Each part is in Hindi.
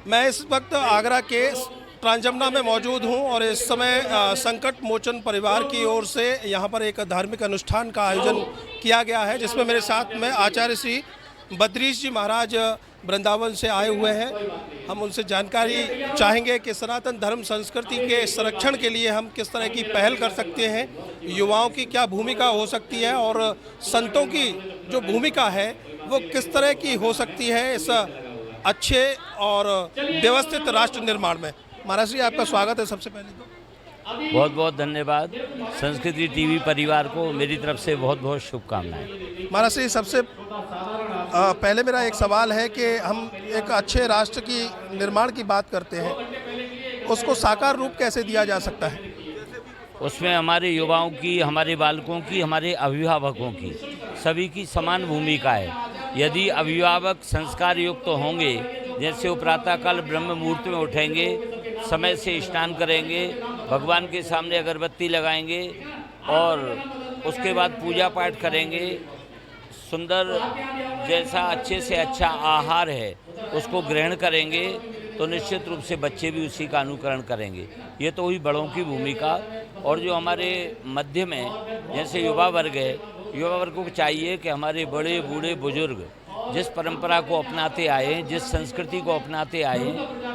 मैं इस वक्त आगरा के ट्रांजमना में मौजूद हूं और इस समय संकट मोचन परिवार की ओर से यहां पर एक धार्मिक अनुष्ठान का आयोजन किया गया है, जिसमें मेरे साथ में आचार्य श्री बद्रीश जी महाराज वृंदावन से आए हुए हैं। हम उनसे जानकारी चाहेंगे कि सनातन धर्म संस्कृति के संरक्षण के लिए हम किस तरह की पहल कर सकते हैं, युवाओं की क्या भूमिका हो सकती है और संतों की जो भूमिका है वो किस तरह की हो सकती है इस अच्छे और व्यवस्थित राष्ट्र निर्माण में। महाराज जी, आपका स्वागत है। सबसे पहले तो बहुत बहुत धन्यवाद। संस्कृति टीवी परिवार को मेरी तरफ से बहुत बहुत शुभकामनाएं। महाराज जी, सबसे पहले मेरा एक सवाल है कि हम एक अच्छे राष्ट्र की निर्माण की बात करते हैं, उसको साकार रूप कैसे दिया जा सकता है? उसमें हमारे युवाओं की, हमारे बालकों की, हमारे अभिभावकों की, सभी की समान भूमिका है। यदि अभिभावक संस्कार युक्त तो होंगे, जैसे वो प्रातःकाल ब्रह्म मुहूर्त में उठेंगे, समय से स्नान करेंगे, भगवान के सामने अगरबत्ती लगाएंगे और उसके बाद पूजा पाठ करेंगे, सुंदर जैसा अच्छे से अच्छा आहार है उसको ग्रहण करेंगे, तो निश्चित रूप से बच्चे भी उसी का अनुकरण करेंगे। ये तो हुई बड़ों की भूमिका। और जो हमारे मध्य में जैसे युवा वर्ग है, युवा वर्ग को चाहिए कि हमारे बड़े बूढ़े बुजुर्ग जिस परंपरा को अपनाते आए, जिस संस्कृति को अपनाते आए,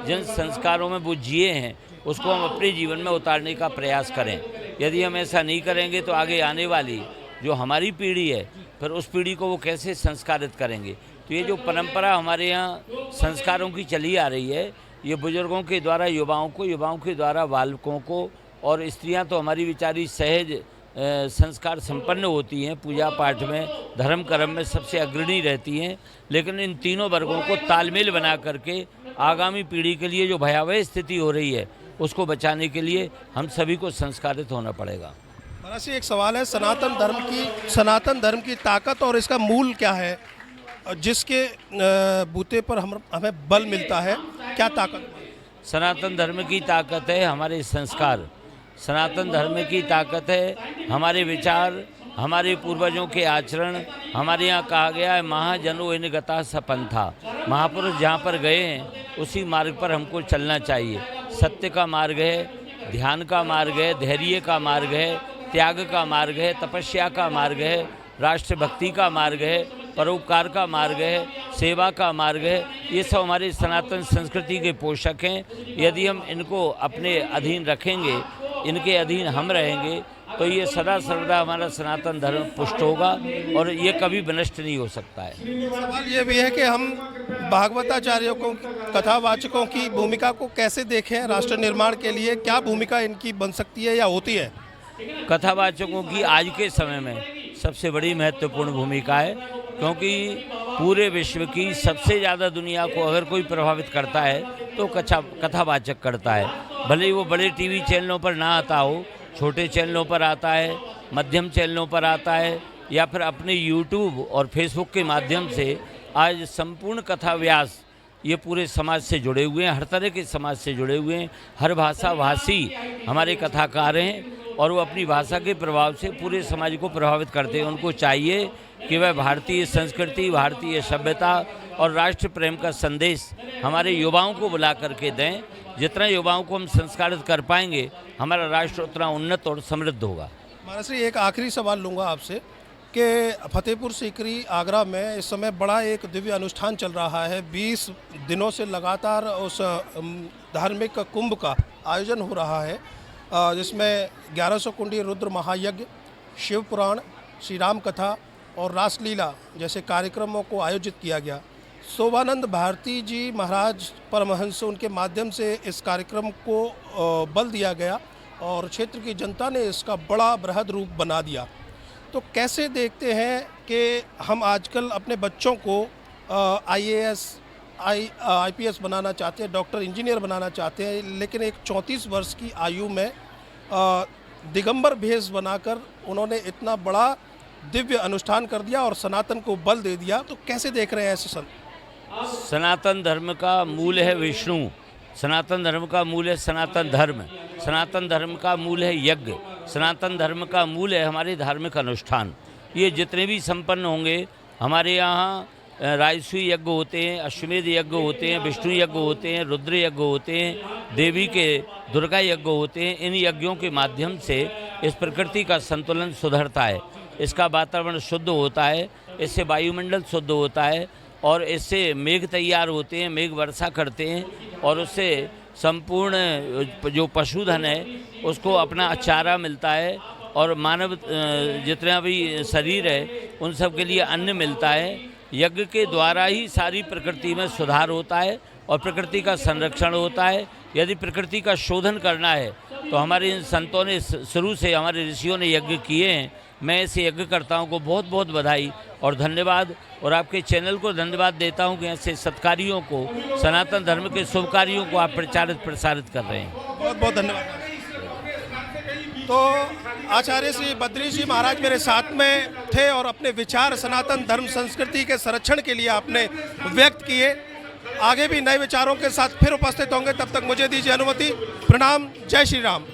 जिन संस्कारों में वो जिए हैं, उसको हम अपने जीवन में उतारने का प्रयास करें। यदि हम ऐसा नहीं करेंगे तो आगे आने वाली जो हमारी पीढ़ी है, फिर उस पीढ़ी को वो कैसे संस्कारित करेंगे। तो ये जो परंपरा हमारे यहाँ संस्कारों की चली आ रही है, ये बुजुर्गों के द्वारा युवाओं को, युवाओं के द्वारा बालकों को, और स्त्रियाँ तो हमारी बेचारी सहज संस्कार संपन्न होती हैं, पूजा पाठ में, धर्म कर्म में सबसे अग्रणी रहती हैं। लेकिन इन तीनों वर्गों को तालमेल बना करके आगामी पीढ़ी के लिए जो भयावह स्थिति हो रही है उसको बचाने के लिए हम सभी को संस्कारित होना पड़ेगा। महाराज जी, एक सवाल है, सनातन धर्म की ताकत और इसका मूल क्या है, जिसके बूते पर हमें बल मिलता है, क्या ताकत? सनातन धर्म की ताकत है हमारे संस्कार, सनातन धर्म की ताकत है हमारे विचार, हमारे पूर्वजों के आचरण। हमारे यहाँ कहा गया है, महाजनो इन गता सपंथा। महापुरुष जहाँ पर गए हैं उसी मार्ग पर हमको चलना चाहिए। सत्य का मार्ग है, ध्यान का मार्ग है, धैर्य का मार्ग है, त्याग का मार्ग है, तपस्या का मार्ग है, राष्ट्रभक्ति का मार्ग है, परोपकार का मार्ग है, सेवा का मार्ग है। ये सब हमारे सनातन संस्कृति के पोषक हैं। यदि हम इनको अपने अधीन रखेंगे, इनके अधीन हम रहेंगे, तो ये सदा सर्वदा हमारा सनातन धर्म पुष्ट होगा और ये कभी विनष्ट नहीं हो सकता है। सवाल ये भी है कि हम भागवताचार्यों को, कथावाचकों की भूमिका को कैसे देखें राष्ट्र निर्माण के लिए? क्या भूमिका इनकी बन सकती है या होती है? कथावाचकों की आज के समय में सबसे बड़ी महत्वपूर्ण भूमिका है, क्योंकि पूरे विश्व की सबसे ज़्यादा दुनिया को अगर कोई प्रभावित करता है तो कथावाचक करता है। भले ही वो बड़े टीवी चैनलों पर ना आता हो, छोटे चैनलों पर आता है, मध्यम चैनलों पर आता है, या फिर अपने यूट्यूब और फेसबुक के माध्यम से आज संपूर्ण कथा व्यास ये पूरे समाज से जुड़े हुए हैं, हर तरह के समाज से जुड़े हुए हैं। हर भाषा भाषी हमारे कथाकार हैं और वो अपनी भाषा के प्रभाव से पूरे समाज को प्रभावित करते हैं। उनको चाहिए कि वह भारतीय संस्कृति, भारतीय सभ्यता और राष्ट्र प्रेम का संदेश हमारे युवाओं को बुला करके दें। जितना युवाओं को हम संस्कारित कर पाएंगे, हमारा राष्ट्र उतना उन्नत और समृद्ध होगा। महाराज जी, एक आखिरी सवाल लूँगा आपसे कि फतेहपुर सीकरी आगरा में इस समय बड़ा एक दिव्य अनुष्ठान चल रहा है। 20 दिनों से लगातार उस धार्मिक कुंभ का आयोजन हो रहा है, जिसमें 1100 कुंडी रुद्र महायज्ञ, शिव पुराण, श्री राम कथा और रासलीला जैसे कार्यक्रमों को आयोजित किया गया। शोभानंद भारती जी महाराज परमहंस, उनके माध्यम से इस कार्यक्रम को बल दिया गया और क्षेत्र की जनता ने इसका बड़ा बृहद रूप बना दिया। तो कैसे देखते हैं कि हम आजकल अपने बच्चों को IAS, IPS बनाना चाहते हैं, डॉक्टर, इंजीनियर बनाना चाहते हैं, लेकिन एक 34 वर्ष की आयु में दिगंबर भेष बनाकर उन्होंने इतना बड़ा दिव्य अनुष्ठान कर दिया और सनातन को बल दे दिया। तो कैसे देख रहे हैं ऐसे सनातन धर्म का मूल है विष्णु, सनातन धर्म का मूल है सनातन धर्म, सनातन धर्म का मूल है यज्ञ, सनातन धर्म का मूल है हमारे धार्मिक अनुष्ठान। ये जितने भी संपन्न होंगे, हमारे यहाँ राजसूय यज्ञ होते हैं, अश्वमेध यज्ञ होते हैं, विष्णु यज्ञ होते हैं, रुद्र यज्ञ होते हैं, देवी के दुर्गा यज्ञ होते हैं। इन यज्ञों के माध्यम से इस प्रकृति का संतुलन सुधरता है, इसका वातावरण शुद्ध होता है, इससे वायुमंडल शुद्ध होता है और इससे मेघ तैयार होते हैं, मेघ वर्षा करते हैं और उससे संपूर्ण जो पशुधन है उसको अपना चारा मिलता है और मानव जितना भी शरीर है उन सब के लिए अन्न मिलता है। यज्ञ के द्वारा ही सारी प्रकृति में सुधार होता है और प्रकृति का संरक्षण होता है। यदि प्रकृति का शोधन करना है तो हमारे इन संतों ने शुरू से, हमारे ऋषियों ने यज्ञ किए हैं। मैं ऐसे यज्ञकर्ताओं को बहुत बहुत बधाई और धन्यवाद और आपके चैनल को धन्यवाद देता हूं कि ऐसे सत्कार्यों को, सनातन धर्म के शुभ कार्यों को आप प्रचारित प्रसारित कर रहे हैं। बहुत बहुत धन्यवाद। तो आचार्य श्री बद्री जी महाराज मेरे साथ में थे और अपने विचार सनातन धर्म संस्कृति के संरक्षण के लिए आपने व्यक्त किए। आगे भी नए विचारों के साथ फिर उपस्थित होंगे, तब तक मुझे दीजिए अनुमति। प्रणाम। जय श्री राम।